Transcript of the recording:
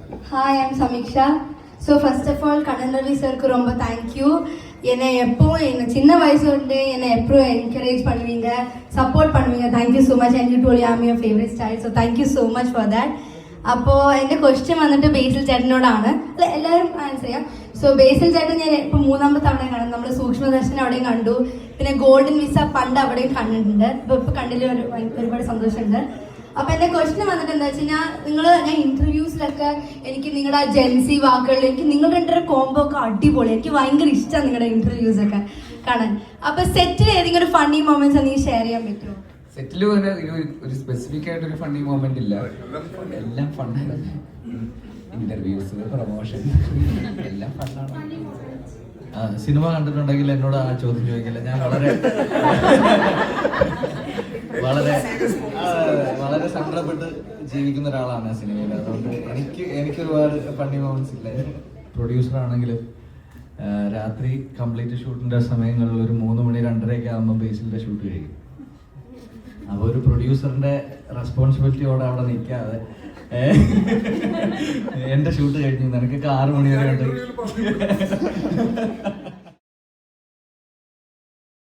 Hi, I'm Samiksha. So first of all, Kannan Ravi sirku romba thank you. என்னை எப்போ என்ன சின்ன வயசுல இருந்து என்னை எப்போ என்கரேஜ் பண்ணுவீங்க, சப்போர்ட் பண்ணுவீங்க. Thank you so much. And you told I am your favourite style. So thank you so much for that. അപ്പോൾ എൻ്റെ ക്വസ്റ്റ്യൻ വന്നിട്ട് ബേസിൽ ചേട്ടനോടാണ്. അല്ല, എല്ലാവരും ആൻസർ ചെയ്യാം. സോ ബേസിൽ ചേട്ടൻ ഞാൻ ഇപ്പോൾ മൂന്നാമത്തെ തവണ കാണും. നമ്മൾ സൂക്ഷ്മദർശനം അവിടെയും കണ്ടു, പിന്നെ ഗോൾഡൻ വിസ പണ്ട് അവിടെയും കണ്ടിട്ടുണ്ട്. ഇപ്പോൾ കണ്ടില്ല, ഒരുപാട് സന്തോഷമുണ്ട്. അപ്പൊ എന്റെ ക്വസ്റ്റ്യൻ വന്നിട്ട് എന്താ വെച്ച് കഴിഞ്ഞാൽ, ഞാൻ ഇന്റർവ്യൂസിലൊക്കെ എനിക്ക് നിങ്ങളുടെ ആ ജെൻസി വാക്കുകളിൽ എനിക്ക് നിങ്ങളുടെ രണ്ടര കോംബോ ഒക്കെ അടിപൊളി. എനിക്ക് ഭയങ്കര ഇഷ്ടമാണ് നിങ്ങളുടെ ഇന്റർവ്യൂസ് ഒക്കെ കാണാൻ. അപ്പൊ സെറ്റിൽ ഏതെങ്കിലും ഒരു ഫണ്ണി മൊമെന്റ്സ് നീ ഷെയർ ചെയ്യാൻ പറ്റുമോ? സെറ്റിൽ ഒരു സ്പെസിഫിക് ആയിട്ട് ഒരു ഫണ്ണി മൊമെന്റ് ഇല്ല, എല്ലാം ഫണ്ണാണ്. ഇന്റർവ്യൂസ്, പ്രൊമോഷൻ എല്ലാം ഫണ്ണാണ്. സിനിമ കണ്ടിട്ടുണ്ടെങ്കിൽ എന്നോട് ആ ചോദ്യം ചോദിക്കില്ല. ഞാൻ വളരെ വളരെ വളരെ സങ്കടപ്പെട്ട് ജീവിക്കുന്ന ഒരാളാണ് സിനിമയിൽ. അതുകൊണ്ട് എനിക്ക് ഒരുപാട് ഫണ്ണി മൊമെന്റ്സ് ഇല്ല. പ്രൊഡ്യൂസർ ആണെങ്കിൽ രാത്രി കംപ്ലീറ്റ് ഷൂട്ടിന്റെ സമയങ്ങളിൽ ഒരു 3 മണി 2:30 ആകുമ്പോൾ ബേസിലിന്റെ ഷൂട്ട് കഴിയും. അപ്പോൾ ഒരു പ്രൊഡ്യൂസറിന്റെ റെസ്പോൺസിബിലിറ്റിയോടെ അവിടെ നിൽക്കാതെ എന്റെ ഷൂട്ട് കഴിഞ്ഞു, നിനക്കൊക്കെ 6 മണി വരെ ഉണ്ട്